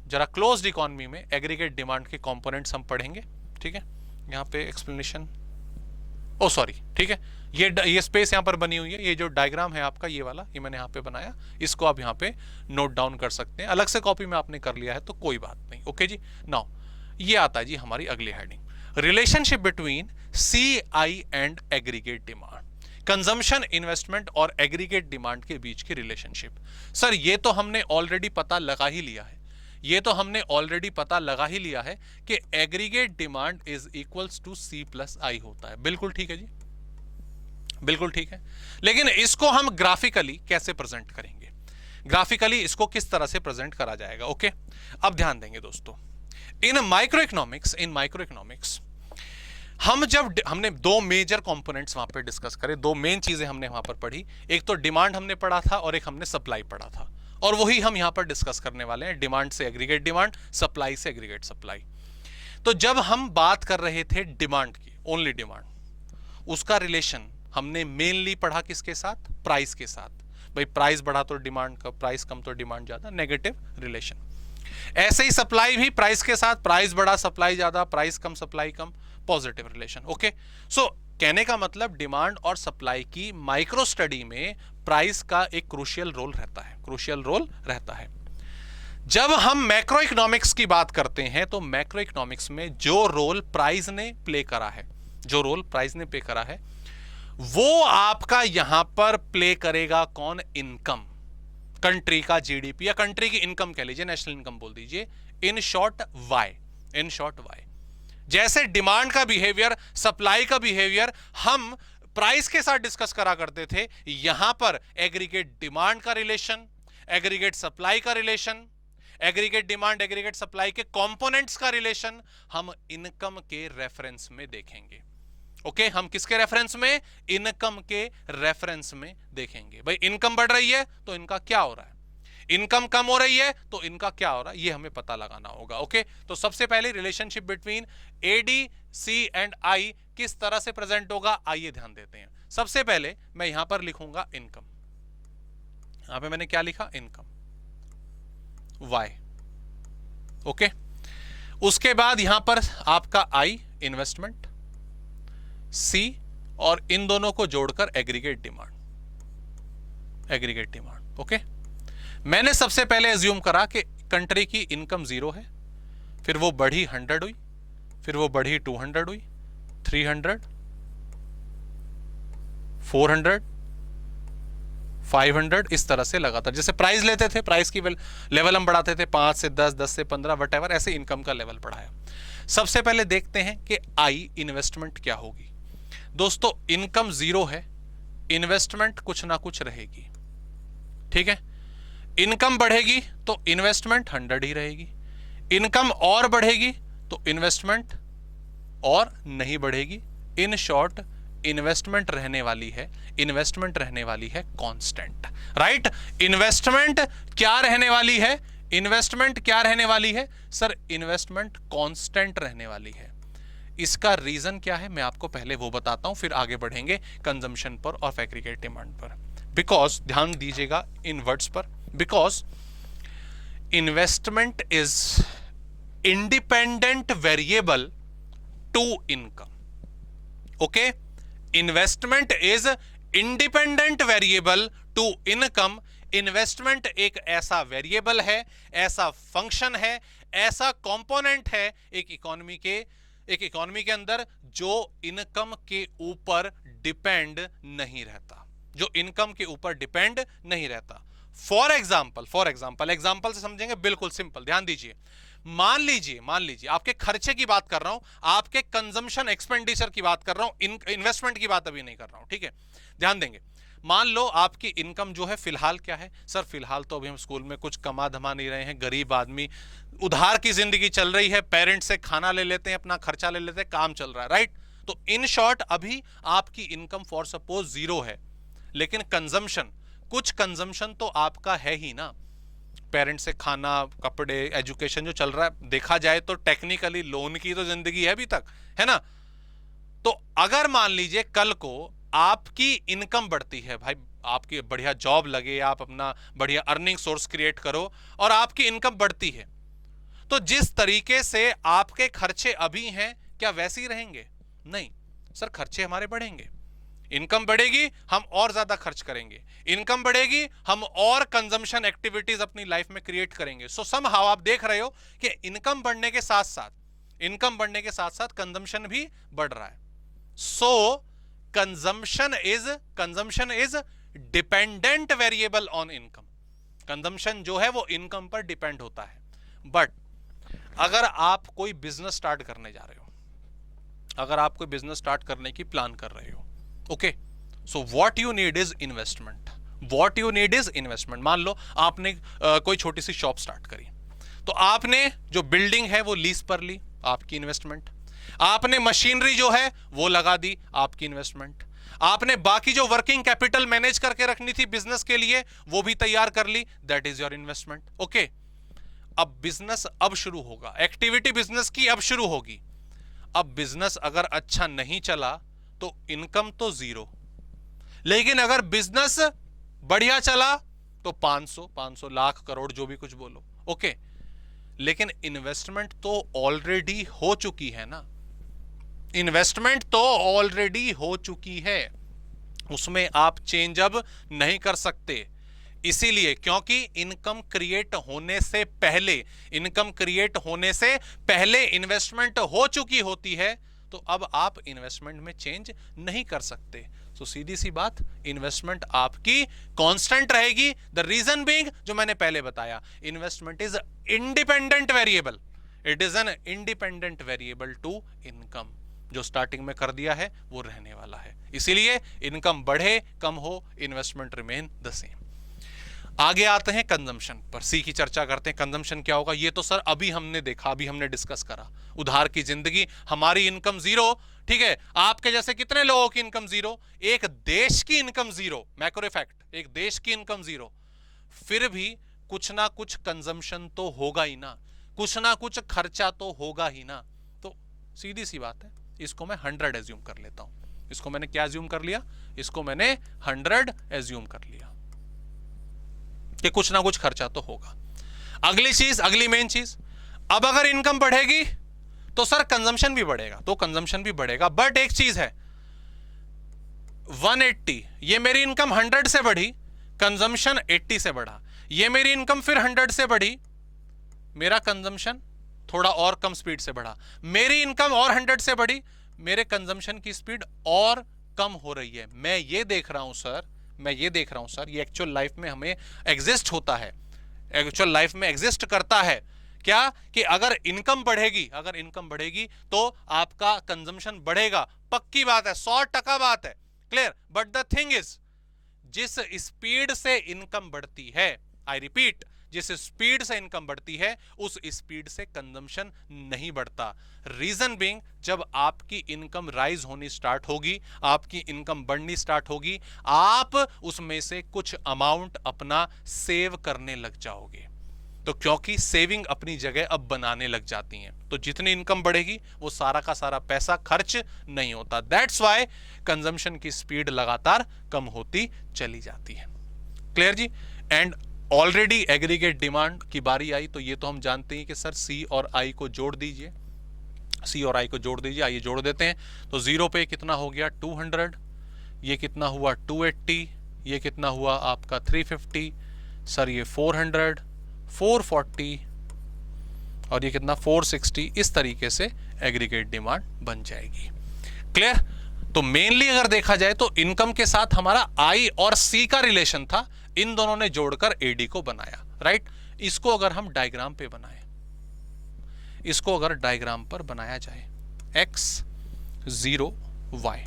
A: जरा क्लोज्ड इकोनॉमी में एग्रीगेट डिमांड के कंपोनेंट्स हम पढ़ेंगे। ठीक है, यहाँ पे एक्सप्लेनेशन, ओ सॉरी, ठीक है, ये स्पेस यहाँ पर बनी हुई है, ये जो डायग्राम है आपका ये वाला, ये मैंने यहाँ पे बनाया, इसको आप यहाँ पे नोट डाउन कर सकते हैं। अलग से कॉपी में आपने कर लिया है तो कोई बात नहीं। ओके जी, नाउ ये आता है जी हमारी अगली heading, relationship between CI and aggregate demand. Consumption, investment और एग्रीगेट डिमांड के बीच की रिलेशनशिप। सर ये तो हमने ऑलरेडी पता लगा ही लिया है, ये तो हमने ऑलरेडी पता लगा ही लिया है कि aggregate demand is equals to C+I होता है। बिल्कुल ठीक है जी, बिल्कुल ठीक है। लेकिन इसको हम ग्राफिकली कैसे प्रेजेंट करेंगे, ग्राफिकली इसको किस तरह से प्रेजेंट करा जाएगा। ओके, अब ध्यान देंगे दोस्तों, इन माइक्रो इकोनॉमिक्स हमने 2 मेजर कंपोनेंट्स वहां पे डिस्कस करे, 2 मेन चीजें हमने वहां पर पढ़ी। एक तो डिमांड हमने पढ़ा था और एक हमने सप्लाई पढ़ा था, और वही हम यहां पर डिस्कस करने वाले हैं, डिमांड से एग्रीगेट डिमांड, सप्लाई से एग्रीगेट सप्लाई। तो जब हम बात कर रहे थे डिमांड की, ओनली डिमांड, उसका रिलेशन हमने मेनली पढ़ा किसके साथ, प्राइस के साथ। भाई प्राइस बढ़ा तो डिमांड का, प्राइस कम तो डिमांड ज्यादा, नेगेटिव रिलेशन। ऐसे ही सप्लाई भी प्राइस के साथ, प्राइस बढ़ा सप्लाई ज्यादा, प्राइस कम सप्लाई कम, पॉजिटिव रिलेशन। ओके, सो कहने का मतलब डिमांड और सप्लाई की माइक्रो स्टडी में प्राइस का एक क्रूशियल रोल रहता है, क्रूशियल रोल रहता है। जब हम मैक्रो इकोनॉमिक्स की बात करते हैं तो मैक्रो इकोनॉमिक्स में जो रोल प्राइस ने प्ले करा है, जो रोल प्राइस ने प्ले करा है वो आपका यहां पर प्ले करेगा कौन, इनकम, कंट्री का जीडीपी या कंट्री की इनकम कह लीजिए, नेशनल इनकम बोल दीजिए, in short Y, in short Y. जैसे डिमांड का बिहेवियर, सप्लाई का बिहेवियर हम प्राइस के साथ डिस्कस करा करते थे, यहां पर एग्रीगेट डिमांड का रिलेशन, एग्रीगेट सप्लाई का relation, aggregate demand aggregate supply के कंपोनेंट्स का रिलेशन हम इनकम के रेफरेंस में देखेंगे। ओके हम किसके रेफरेंस में? इनकम के रेफरेंस में देखेंगे। भाई इनकम बढ़ रही है तो इनका क्या हो रहा है, इनकम कम हो रही है तो इनका क्या हो रहा है, ये हमें पता लगाना होगा। ओके तो सबसे पहले relationship between AD, C and I किस तरह से प्रेजेंट होगा, आइए ध्यान देते हैं। सबसे पहले मैं यहां पर लिखूंगा इनकम, यहां पे मैंने क्या लिखा, इनकम वाई। ओके उसके बाद यहां पर आपका आई इन्वेस्टमेंट, सी और इन दोनों को जोड़कर aggregate demand, aggregate demand. Okay मैंने सबसे पहले एज्यूम करा कि कंट्री की इनकम 0 है, फिर वो बढ़ी 100 हुई, फिर वो बढ़ी 200 हुई, 300, 400, 500, इस तरह से लगातार जैसे प्राइस लेते थे, प्राइस की लेवल हम बढ़ाते थे 5 से 10, 10 से 15 वट एवर, ऐसे इनकम का लेवल बढ़ाया। सबसे पहले देखते हैं कि आई इन्वेस्टमेंट क्या होगी। दोस्तों इनकम 0 है, इन्वेस्टमेंट कुछ ना कुछ रहेगी, ठीक है। इनकम बढ़ेगी तो इन्वेस्टमेंट 100 ही रहेगी, इनकम और बढ़ेगी तो इन्वेस्टमेंट और नहीं बढ़ेगी। इन शॉर्ट इन्वेस्टमेंट रहने वाली है, इन्वेस्टमेंट रहने वाली है कांस्टेंट, राइट। इन्वेस्टमेंट क्या रहने वाली है, इन्वेस्टमेंट क्या रहने वाली है सर, इन्वेस्टमेंट कांस्टेंट रहने वाली है। इसका रीजन क्या है मैं आपको पहले वो बताता हूं, फिर आगे बढ़ेंगे कंजम्पशन पर और एग्रीगेट डिमांड पर। बिकॉज ध्यान दीजिएगा इन वर्ड्स पर, because investment is independent variable to income. Okay investment is independent variable to income. Investment एक ऐसा वेरिएबल है, ऐसा फंक्शन है, ऐसा कंपोनेंट है एक इकोनॉमी के अंदर जो इनकम के ऊपर डिपेंड नहीं रहता, जो इनकम के ऊपर डिपेंड नहीं रहता। फॉर एग्जाम्पल से समझेंगे, बिल्कुल सिंपल, ध्यान दीजिए। मान लीजिए आपके खर्चे की बात कर रहा हूं, आपके कंजम्पशन एक्सपेंडिचर की बात कर रहा हूं, इन्वेस्टमेंट की बात अभी नहीं कर रहा हूं, ठीक है। ध्यान देंगे, मान लो आपकी इनकम जो है फिलहाल क्या है सर, फिलहाल तो अभी हम स्कूल में कुछ कमा धमा नहीं रहे हैं, गरीब आदमी, उधार की जिंदगी चल रही है, पेरेंट्स से खाना ले लेते हैं, अपना खर्चा ले लेते हैं, काम चल रहा है, राइट। तो इन शॉर्ट अभी आपकी इनकम फॉर सपोज 0 है, लेकिन कुछ कंजम्पशन तो आपका है ही ना, पेरेंट्स से खाना, कपड़े, एजुकेशन जो चल रहा है, देखा जाए तो टेक्निकली लोन की तो जिंदगी है अभी तक, है ना। तो अगर मान लीजिए कल को आपकी इनकम बढ़ती है, भाई आपकी बढ़िया जॉब लगे, आप अपना बढ़िया अर्निंग सोर्स क्रिएट करो और आपकी इनकम बढ़ती है, तो जिस तरीके से आपके खर्चे अभी हैं क्या वैसे ही रहेंगे? नहीं सर, खर्चे हमारे बढ़ेंगे। इनकम बढ़ेगी, हम और ज्यादा खर्च करेंगे, इनकम बढ़ेगी, हम और कंजम्पशन एक्टिविटीज अपनी लाइफ में क्रिएट करेंगे। सो समहाउ आप देख रहे हो कि इनकम बढ़ने के साथ साथ कंजम्पशन भी बढ़ रहा है। So consumption is dependent variable on income. Consumption जो है वो इनकम पर डिपेंड होता है। बट अगर आप कोई बिजनेस स्टार्ट करने जा रहे हो, अगर आप कोई बिजनेस स्टार्ट करने की प्लान कर रहे हो, okay, so what you need is investment. मान लो आपने कोई छोटी सी शॉप स्टार्ट करी, तो आपने जो बिल्डिंग है वो लीज पर ली, आपकी इन्वेस्टमेंट। आपने मशीनरी जो है वो लगा दी, आपकी इन्वेस्टमेंट। आपने बाकी जो वर्किंग कैपिटल मैनेज करके रखनी थी बिजनेस के लिए वो भी तैयार कर ली, that is your investment. Okay, अब बिजनेस अब शुरू होगा, एक्टिविटी बिजनेस की अब शुरू होगी। अब बिजनेस अगर अच्छा नहीं चला तो इनकम तो 0, लेकिन अगर बिजनेस बढ़िया चला तो 500 लाख करोड़ जो भी कुछ बोलो, ओके। लेकिन इन्वेस्टमेंट तो ऑलरेडी हो चुकी है ना, इन्वेस्टमेंट तो ऑलरेडी हो चुकी है, उसमें आप चेंज अब नहीं कर सकते। इसीलिए क्योंकि इनकम क्रिएट होने से पहले इन्वेस्टमेंट हो चुकी होती है, तो अब आप इन्वेस्टमेंट में चेंज नहीं कर सकते। तो सीधी सी बात, इन्वेस्टमेंट आपकी कांस्टेंट रहेगी। द रीजन बीइंग, जो मैंने पहले बताया, investment is independent variable, it is an independent variable to income. जो स्टार्टिंग में कर दिया है वो रहने वाला है। इसीलिए इनकम बढ़े कम हो, इन्वेस्टमेंट रिमेन द सेम। आगे आते हैं कंजम्पशन पर, सी की चर्चा करते हैं। कंजम्पशन क्या होगा, ये तो सर अभी हमने देखा, अभी हमने डिस्कस करा, उधार की जिंदगी, हमारी इनकम 0, ठीक है, आपके जैसे कितने लोगों की इनकम जीरो, एक देश की इनकम जीरो, मैक्रो इफेक्ट, एक देश की इनकम जीरो, फिर भी कुछ ना कुछ कंजम्पशन तो होगा ही ना, कुछ ना कुछ खर्चा तो होगा ही ना। तो सीधी सी बात है, इसको मैं 100 एज्यूम कर लेता हूं। इसको मैंने क्या एज्यूम कर लिया, इसको मैंने 100 एज्यूम कर लिया कि कुछ ना कुछ खर्चा तो होगा। अगली चीज, अगली मेन चीज, अब अगर इनकम बढ़ेगी तो सर कंजम्पशन भी बढ़ेगा, तो कंजम्पशन भी बढ़ेगा, बट एक चीज है, 180, ये मेरी इनकम 100 से बढ़ी, कंजम्पशन 80 से बढ़ा, ये मेरी इनकम फिर 100 से बढ़ी, मेरा कंजम्पशन थोड़ा और कम स्पीड से बढ़ा, मेरी इनकम और 100 से बढ़ी, मेरे कंजम्पशन की स्पीड और कम हो रही है। मैं ये देख रहा हूं सर, मैं ये देख रहा हूं सर, ये एक्चुअल लाइफ में हमें एग्जिस्ट होता है, एक्चुअल लाइफ में एग्जिस्ट करता है क्या, कि अगर इनकम बढ़ेगी, अगर इनकम बढ़ेगी तो आपका कंजम्पशन बढ़ेगा, पक्की बात है, 100% बात है, clear. But the thing is, जिस स्पीड से इनकम बढ़ती है, आई रिपीट, जिस स्पीड से इनकम बढ़ती है उस स्पीड से कंजम्पशन नहीं बढ़ता। रीजन बीइंग, जब आपकी इनकम राइज होनी स्टार्ट होगी, आपकी इनकम बढ़नी स्टार्ट होगी, आप उसमें से कुछ अमाउंट अपना सेव करने लग जाओगे। तो क्योंकि सेविंग अपनी जगह अब बनाने लग जाती हैं, तो जितनी इनकम बढ़ेगी वो सारा का सारा पैसा खर्च नहीं होता। दैट्स व्हाई कंजम्पशन की स्पीड लगातार कम होती चली जाती है। क्लियर जी। एंड ऑलरेडी एग्रीगेट डिमांड की बारी आई, तो ये तो हम जानते हैं कि सर सी और आई को जोड़ दीजिए, सी और आई को जोड़ दीजिए, आइए जोड़ देते हैं। तो जीरो पे कितना हो गया 200, ये कितना हुआ 280, ये कितना हुआ आपका 350, सर ये 400, 440 और ये कितना 460, इस तरीके से एग्रीगेट डिमांड बन जाएगी। क्लियर। तो मेनली अगर देखा जाए तो इनकम के साथ हमारा आई और सी का रिलेशन था, इन दोनों ने जोड़कर एडी को बनाया, राइट। इसको अगर हम डायग्राम पे बनाए, इसको अगर डायग्राम पर बनाया जाए x 0 y,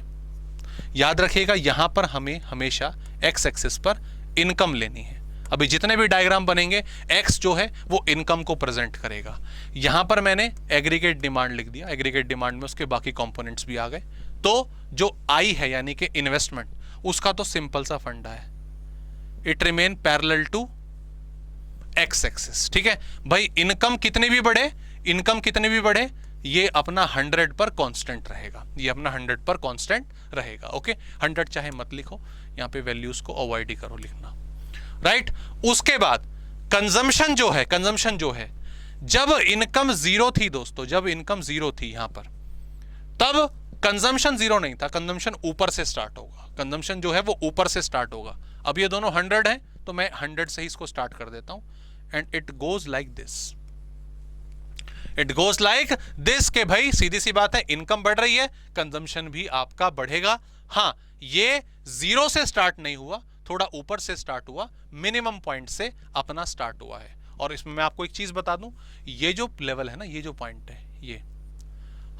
A: याद रखिएगा यहां पर हमें हमेशा x एक्सिस पर इनकम लेनी है। अभी जितने भी डायग्राम बनेंगे x जो है वो इनकम को प्रेजेंट करेगा। यहां पर मैंने एग्रीगेट डिमांड लिख दिया, एग्रीगेट डिमांड में उसके बाकी कंपोनेंट्स भी आ गए। तो जो I है यानी कि इन्वेस्टमेंट, उसका तो सिंपल सा फंडा है, it remain parallel to x axis. ठीक है भाई, इनकम कितने भी बढ़े, इनकम कितने भी बढ़े, ये अपना 100 पर कांस्टेंट रहेगा, ये अपना 100 पर कांस्टेंट रहेगा। ओके, 100 चाहे मत लिखो, यहां पे वैल्यूज को अवॉइड ही करो लिखना, राइट। उसके बाद कंजम्पशन जो है, कंजम्पशन जो है, जब इनकम जीरो थी दोस्तों, जब इनकम जीरो थी यहां पर, तब कंजम्पशन जीरो नहीं था, कंजम्पशन ऊपर से स्टार्ट होगा, कंजम्पशन जो है वो ऊपर से स्टार्ट होगा। अब ये दोनों 100 हैं तो मैं 100 से ही इसको स्टार्ट कर देता हूं, and it goes like this, it goes like this, के भाई सीधी सी बात है, इनकम बढ़ रही है, कंजम्पशन भी आपका बढ़ेगा। हां, ये जीरो से स्टार्ट नहीं हुआ, थोड़ा ऊपर से स्टार्ट हुआ, मिनिमम पॉइंट से अपना स्टार्ट हुआ है। और इसमें मैं आपको एक चीज बता दूं, ये जो लेवल है ना, ये जो पॉइंट है ये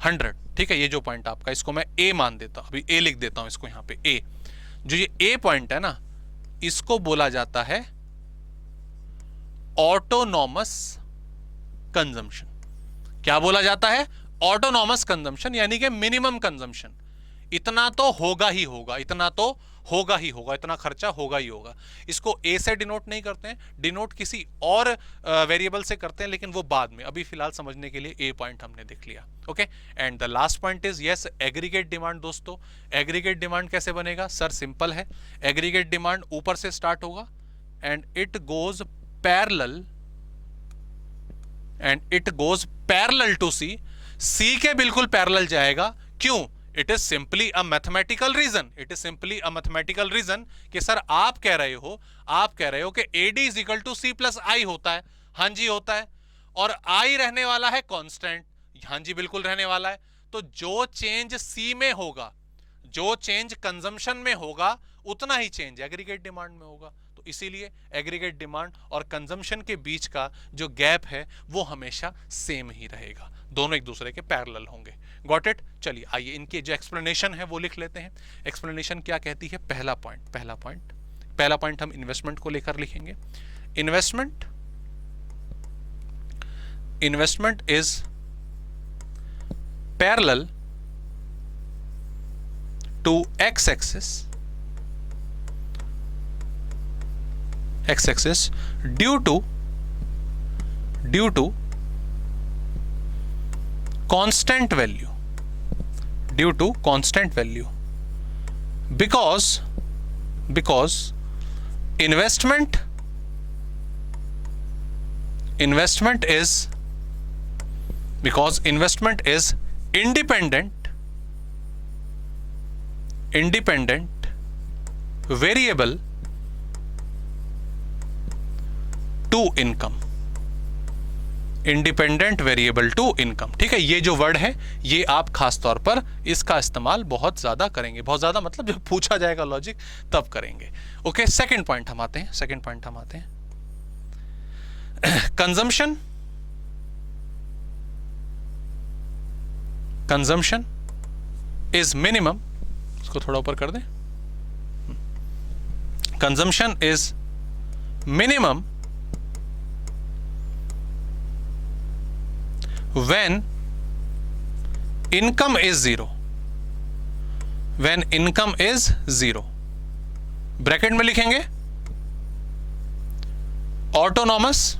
A: 100, ठीक है, ये जो पॉइंट आपका, इसको मैं ए मान देता हूं, अभी ए लिख देता हूं इसको यहां पे ए। जो ये ए पॉइंट है ना, इसको बोला जाता है ऑटोनॉमस कंजम्पशन। क्या बोला जाता है? ऑटोनॉमस कंजम्पशन, यानी कि मिनिमम कंजम्पशन। इतना तो होगा ही होगा, इतना तो होगा ही होगा, इतना खर्चा होगा ही होगा। इसको ए से डिनोट नहीं करते हैं, डिनोट किसी और वेरिएबल से करते हैं, लेकिन वो बाद में, अभी फिलहाल समझने के लिए ए पॉइंट हमने देख लिया। Okay, and the last point is yes, aggregate demand. दोस्तों एग्रीगेट डिमांड कैसे बनेगा? सर सिंपल है, एग्रीगेट डिमांड ऊपर से स्टार्ट होगा and it goes parallel, and it goes parallel to C, C के बिल्कुल पैरेलल जाएगा। क्यों? It is simply a mathematical reason, it is simply a mathematical reason कि सर आप कह रहे हो कि AD is equal to C plus I होता है। हाँ जी होता है, और I रहने वाला है कांस्टेंट। हाँ जी बिल्कुल रहने वाला है। तो जो चेंज C में होगा, जो चेंज कंजम्पशन में होगा, उतना ही चेंज एग्रीगेट डिमांड में होगा। तो इसीलिए एग्रीगेट डिमांड और कंजम्पशन के बीच का जो गैप है वो हमेशा सेम ही रहेगा, दोनों एक दूसरे के पैरेलल होंगे। Got it? चलिए आइए इनकी जो एक्सप्लेनेशन है वो लिख लेते हैं। एक्सप्लेनेशन क्या कहती है? पहला पॉइंट हम इन्वेस्टमेंट को लेकर लिखेंगे। Investment is parallel to x-axis due to constant value, because investment is independent variable to income, independent variable to income. ठीक है, ये जो वर्ड है ये आप खास तौर पर इसका इस्तेमाल बहुत ज्यादा करेंगे, बहुत ज्यादा मतलब जब पूछा जाएगा लॉजिक तब करेंगे। ओके, सेकंड पॉइंट हम आते हैं कंजम्पशन इज मिनिमम, इसको थोड़ा ऊपर कर दें, consumption is minimum when income is zero, bracket में लिखेंगे autonomous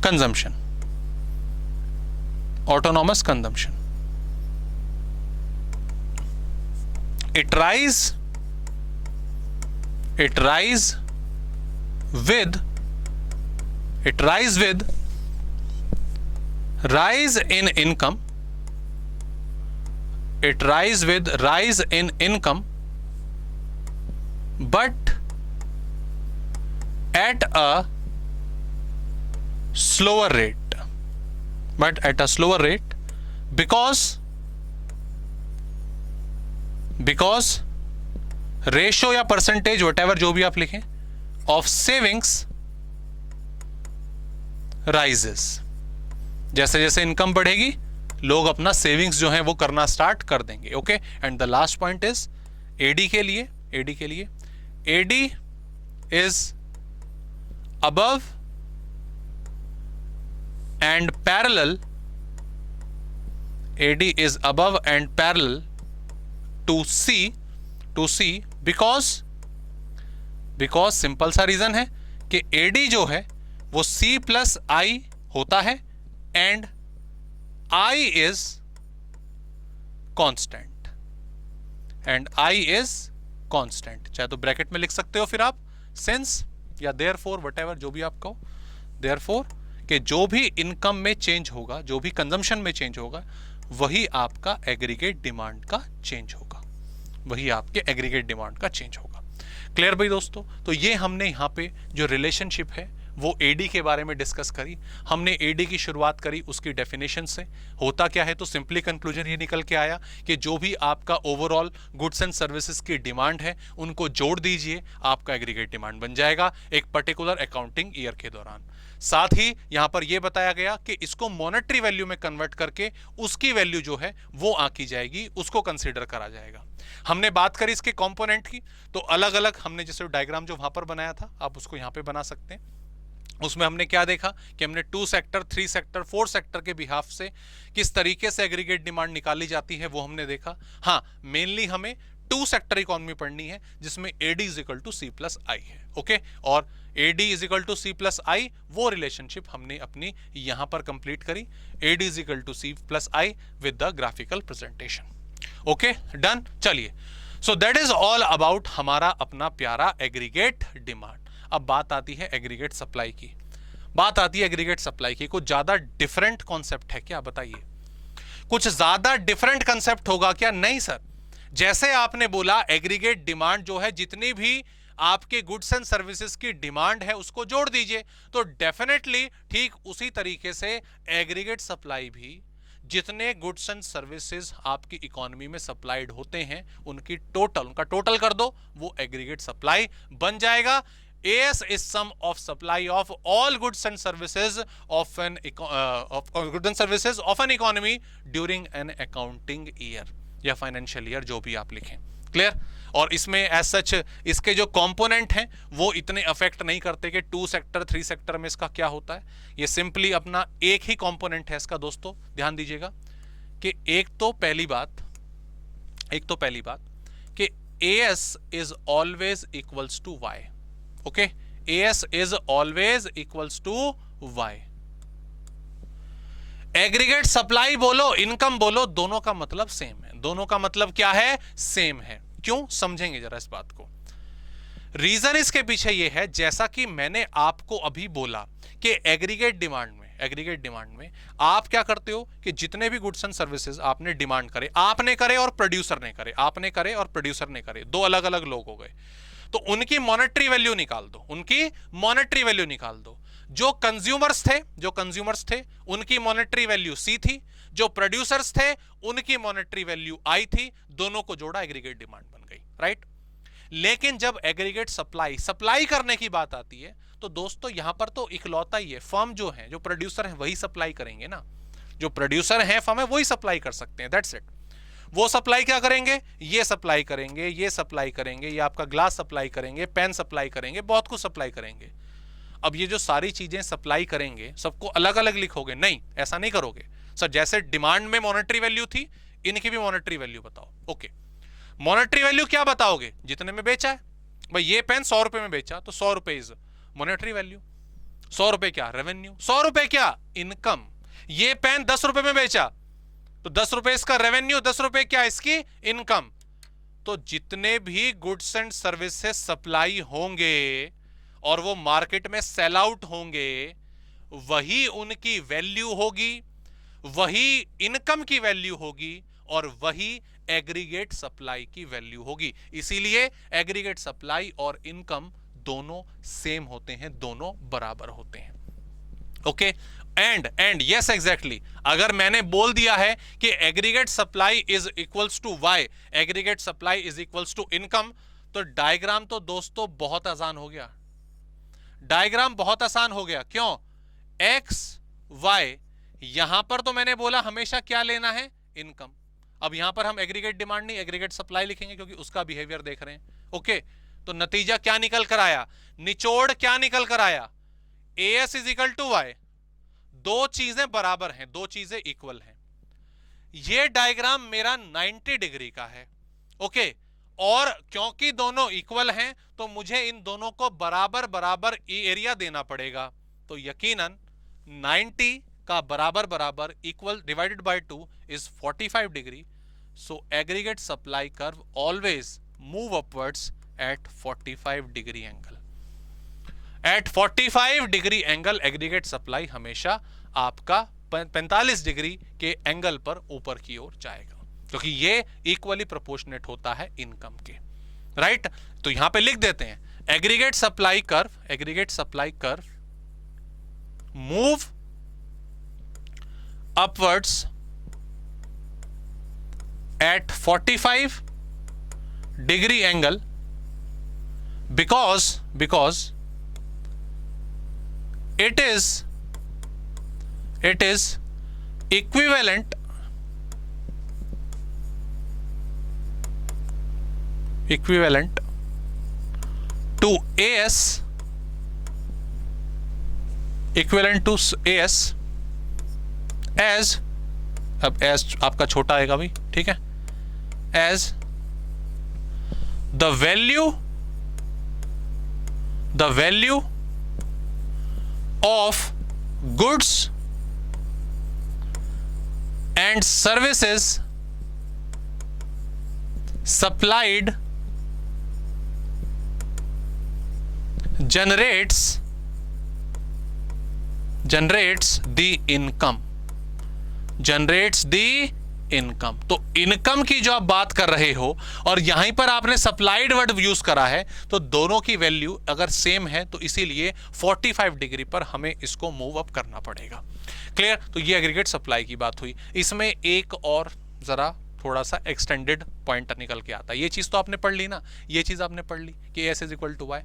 A: consumption, it rise with rise in income, but at a slower rate, because ratio या परसेंटेज whatever जो भी आप लिखें of savings rises, जैसे जैसे इनकम बढ़ेगी लोग अपना सेविंग्स जो है वो करना स्टार्ट कर देंगे। Okay, and the last point is AD के लिए AD is above and parallel, to C because simple सा रीजन है कि एडी जो है वो सी प्लस आई होता है and I is constant, चाहे तो ब्रैकेट में लिख सकते हो फिर आप since या therefore whatever जो भी आप कहो, therefore कि जो भी इनकम में चेंज होगा, जो भी कंजम्पशन में चेंज होगा, वही आपका एग्रीगेट डिमांड का चेंज होगा, क्लियर भाई दोस्तों? तो ये हमने यहाँ पे जो रिलेशनशिप है वो एडी के बारे में डिस्कस करी। हमने एडी की शुरुआत करी उसकी डेफिनेशन से, होता क्या है, तो सिंपली कंक्लूजन ये निकल के आया कि जो भी आपका ओवरऑल गुड्स एंड सर्विसेज की डिमांड है उनको जोड़ दीजिए, आपका एग्रीगेट डिमांड बन जाएगा एक पर्टिकुलर अकाउंटिंग ईयर के दौरान। साथ ही यहां पर यह बताया गया कि इसको मॉनेटरी वैल्यू में कन्वर्ट करके उसकी वैल्यू जो है वो आंकी जाएगी, उसको कंसीडर करा जाएगा। हमने बात करी इसके कंपोनेंट की, तो अलग अलग हमने जैसे डायग्राम जो वहां पर बनाया था आप उसको यहां पे बना सकते हैं। उसमें हमने क्या देखा कि हमने 2 सेक्टर, 3 सेक्टर, 4 सेक्टर के बिहाफ से किस तरीके से एग्रीगेट डिमांड निकाली जाती है वो हमने देखा। हाँ, मेनली हमें 2 सेक्टर इकोनॉमी पढ़नी है जिसमें AD is equal to C plus I है। ओके, और AD is equal to C plus I वो रिलेशनशिप हमने अपनी यहां पर कंप्लीट करी, AD is equal to C plus I with the graphical presentation. Okay, done. चलिए, so that is all about हमारा अपना प्यारा एग्रीगेट डिमांड। अब बात आती है एग्रीगेट सप्लाई की, कुछ ज्यादा डिफरेंट कॉन्सेप्ट है क्या, बताइए? कुछ ज्यादा डिफरेंट कॉन्सेप्ट होगा क्या? नहीं सर, जैसे आपने बोला एग्रीगेट डिमांड जो है जितनी भी आपके गुड्स एंड सर्विसेज की डिमांड है उसको जोड़ दीजिए, तो डेफिनेटली ठीक उसी तरीके से एग्रीगेट सप्लाई भी जितने गुड्स एंड सर्विसेज आपकी इकोनॉमी में सप्लाइड होते हैं उनका टोटल कर दो, वो एग्रीगेट सप्लाई बन जाएगा। AS is sum of supply of all goods and services of an economy during an accounting year या फाइनेंशियल ईयर, जो भी आप लिखें। क्लियर? और इसमें एज सच इसके जो कंपोनेंट हैं वो इतने अफेक्ट नहीं करते कि 2 सेक्टर 3 सेक्टर में इसका क्या होता है। ये सिंपली अपना एक ही कंपोनेंट है इसका। दोस्तों ध्यान दीजिएगा कि एक तो पहली बात एक तो पहली बात कि AS is always equals to Y। Okay, AS is always equals to Y। Aggregate supply बोलो, इनकम बोलो, दोनों का मतलब सेम है। दोनों का मतलब क्या है? सेम है। क्यों? समझेंगे जरा इस बात को। रीजन इसके पीछे ये है, जैसा कि मैंने आपको अभी बोला कि एग्रीगेट डिमांड में आप क्या करते हो कि जितने भी गुड्स एंड सर्विसेज आपने डिमांड करे, आपने करे और प्रोड्यूसर ने करे, आपने करे और प्रोड्यूसर ने करे, दो अलग अलग लोग हो गए, तो उनकी मॉनेटरी वैल्यू निकाल दो, उनकी मॉनेटरी वैल्यू निकाल दो। जो कंज्यूमर्स थे उनकी मॉनेटरी वैल्यू C थी, जो प्रोड्यूसर्स थे उनकी मॉनेटरी वैल्यू I थी, दोनों को जोड़ा एग्रीगेट डिमांड बन गई, राइट। लेकिन जब एग्रीगेट सप्लाई करने की बात आती है तो दोस्तों यहां पर तो इकलौता ही है, फर्म जो है, जो प्रोड्यूसर है वही सप्लाई करेंगे ना। जो प्रोड्यूसर है फर्म है वही सप्लाई कर सकते हैं, दैट्स इट। वो सप्लाई क्या करेंगे? ये सप्लाई करेंगे, ये सप्लाई करेंगे, ये आपका ग्लास सप्लाई करेंगे, पेन सप्लाई करेंगे, बहुत कुछ सप्लाई करेंगे। अब ये जो सारी चीजें सप्लाई करेंगे सबको अलग अलग लिखोगे? नहीं, ऐसा नहीं करोगे सर। जैसे डिमांड में मॉनेटरी वैल्यू थी, इनकी भी मॉनेटरी वैल्यू बताओ। ओके, मॉनेटरी वैल्यू क्या बताओगे? जितने में बेचा है। भाई ये पेन 100 रुपए में बेचा तो 100 रुपए इज मॉनेटरी वैल्यू। 100 रुपए क्या? रेवेन्यू। 100 रुपए क्या? इनकम। ये पेन 10 रुपए में बेचा तो 10 रुपए इसका रेवेन्यू, 10 रुपए क्या? इसकी इनकम। तो जितने भी गुड्स एंड सर्विसेज सप्लाई होंगे और वो मार्केट में सेल आउट होंगे, वही उनकी वैल्यू होगी, वही इनकम की वैल्यू होगी और वही एग्रीगेट सप्लाई की वैल्यू होगी। इसीलिए एग्रीगेट सप्लाई और इनकम दोनों सेम होते हैं, दोनों बराबर होते हैं। ओके, एंड यस एग्जैक्टली, अगर मैंने बोल दिया है कि aggregate supply is equals to Y, aggregate supply is equals to income, तो डायग्राम तो दोस्तों बहुत आसान हो गया। डायग्राम बहुत आसान हो गया। क्यों? X Y, यहां पर तो मैंने बोला हमेशा क्या लेना है? इनकम। अब यहां पर हम एग्रीगेट डिमांड नहीं, एग्रीगेट सप्लाई लिखेंगे क्योंकि उसका बिहेवियर देख रहे हैं। ओके, तो नतीजा क्या निकल कर आया? निचोड़ क्या निकल कर आया? AS is equal to Y। दो चीजें बराबर हैं, दो चीजें इक्वल हैं। ये डायग्राम मेरा 90 डिग्री का है। ओके, और क्योंकि दोनों इक्वल हैं तो मुझे इन दोनों को बराबर बराबर एरिया देना पड़ेगा। तो यकीनन 90 का बराबर बराबर equal divided by 2 is 45 degree. So aggregate supply curve always move upwards at 45 degree angle. At 45 degree angle aggregate supply हमेशा आपका 45 डिग्री के एंगल पर ऊपर की ओर जाएगा, क्योंकि ये इक्वली प्रोपोर्शनेट होता है इनकम के, राइट। तो यहां पे लिख देते हैं aggregate supply curve move upwards at 45 degree angle because it is equivalent to AS, as, अब as आपका छोटा आएगा भाई, ठीक है, as the value of goods and services supplied generates the income। तो इनकम की जो आप बात कर रहे हो और यहीं पर आपने सप्लाइड वर्ड यूज करा है, तो दोनों की वैल्यू अगर सेम है तो इसीलिए 45 डिग्री पर हमें इसको मूव अप करना पड़ेगा। क्लियर? तो ये एग्रीगेट सप्लाई की बात हुई। इसमें एक और जरा थोड़ा सा एक्सटेंडेड पॉइंट निकल के आता है। ये चीज तो आपने पढ़ ली ना, ये चीज आपने पढ़ ली कि S is equal to Y।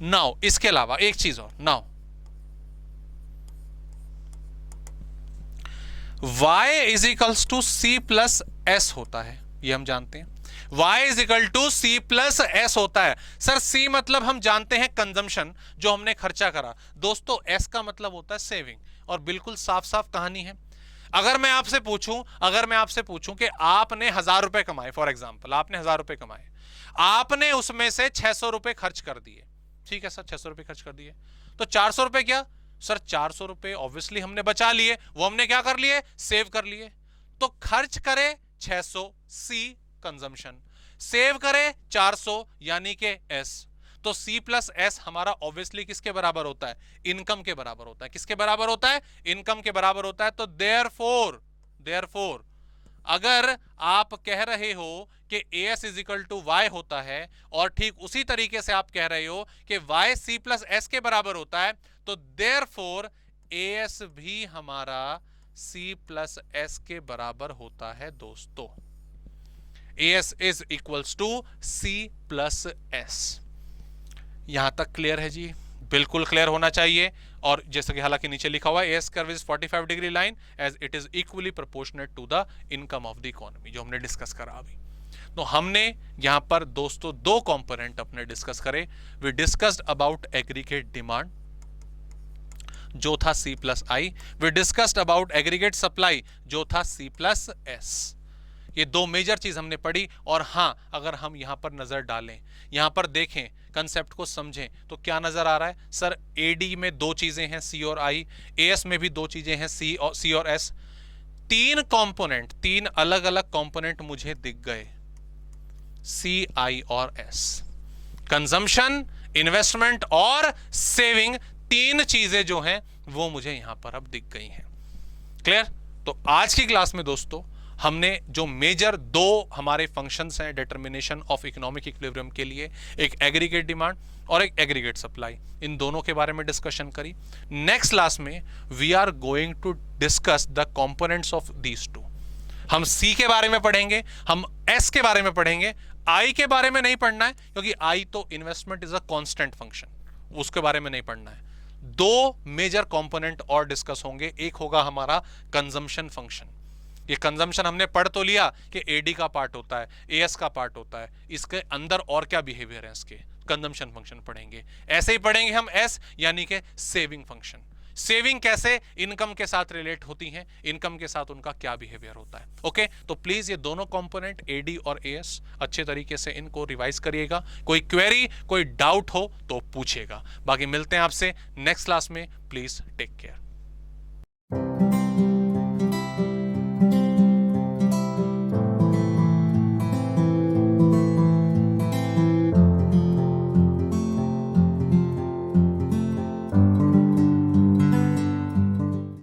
A: Now इसके अलावा एक चीज और, now Y is equals to C plus S होता है, ये हम जानते हैं। Y is equal to C plus S होता है। सर C मतलब हम जानते हैं कंजम्पशन, जो हमने खर्चा करा। दोस्तों S का मतलब होता है सेविंग, और बिल्कुल साफ साफ कहानी है। अगर मैं आपसे पूछूं कि आपने 1000 रुपए कमाए, फॉर एग्जाम्पल आपने 1000 रुपए कमाए, आपने उसमें से 600 रुपए खर्च कर दिए, ठीक है सर 600 रुपए खर्च कर दिए, तो 400 रुपए क्या सर, 400 रुपए ऑब्वियसली हमने बचा लिए, वो हमने क्या कर लिए, सेव कर लिए। तो खर्च करे 600 सी कंजम्पशन, सेव करे 400 यानी के एस। तो सी प्लस एस हमारा ऑब्वियसली किसके बराबर होता है, इनकम के बराबर होता है। किसके बराबर होता है, इनकम के बराबर होता है। तो देयरफॉर अगर आप कह रहे हो कि S is equal to Y होता है, और ठीक उसी तरीके से आप कह रहे हो कि वाई सी प्लस एस के बराबर होता है, तो देयरफॉर एस भी हमारा सी प्लस एस के बराबर होता है दोस्तों। S is equals to C plus S. यहां तक क्लियर है जी, बिल्कुल क्लियर होना चाहिए। और जैसे कि हालांकि नीचे लिखा हुआ है S curve is 45 degree line as it is equally proportionate to the income of the economy, जो हमने डिस्कस करा अभी। तो हमने यहां पर दोस्तों दो कंपोनेंट अपने डिस्कस करे। We discussed about aggregate demand जो था C plus I, we discussed about aggregate supply जो था सी प्लस एस। ये दो मेजर चीज हमने पढ़ी। और हां, अगर हम यहां पर नजर डालें, यहां पर देखें, कंसेप्ट को समझें, तो क्या नजर आ रहा है सर, एडी में दो चीजें हैं सी और आई, एएस में भी दो चीजें हैं सी और एस। तीन कंपोनेंट, तीन अलग अलग कंपोनेंट मुझे दिख गए, सी आई और एस। कंजम्पशन, इन्वेस्टमेंट और सेविंग, तीन चीजें जो हैं वो मुझे यहां पर अब दिख गई हैं। क्लियर? तो आज की क्लास में दोस्तों हमने जो मेजर दो हमारे फंक्शंस हैं डिटर्मिनेशन ऑफ इकोनॉमिक इक्विलिब्रियम के लिए, एक एग्रीगेट डिमांड और एक एग्रीगेट सप्लाई, इन दोनों के बारे में डिस्कशन करी। नेक्स्ट क्लास में we are going to discuss the components of these two. हम सी के बारे में पढ़ेंगे, हम एस के बारे में पढ़ेंगे, आई के बारे में नहीं पढ़ना है क्योंकि आई तो investment is a constant function, उसके बारे में नहीं पढ़ना है। दो मेजर कंपोनेंट और डिस्कस होंगे, एक होगा हमारा कंजम्पशन फंक्शन। ये कंजम्पशन हमने पढ़ तो लिया कि एडी का पार्ट होता है, एएस का पार्ट होता है, इसके अंदर और क्या बिहेवियर है इसके, कंजम्पशन फंक्शन पढ़ेंगे। ऐसे ही पढ़ेंगे हम एस यानी कि सेविंग फंक्शन। सेविंग कैसे इनकम के साथ रिलेट होती हैं, इनकम के साथ उनका क्या बिहेवियर होता है। ओके, तो प्लीज ये दोनों कंपोनेंट एडी और एएस अच्छे तरीके से इनको रिवाइज करिएगा। कोई क्वेरी, कोई डाउट हो तो पूछिएगा। बाकी मिलते हैं आपसे नेक्स्ट क्लास में। Please take care.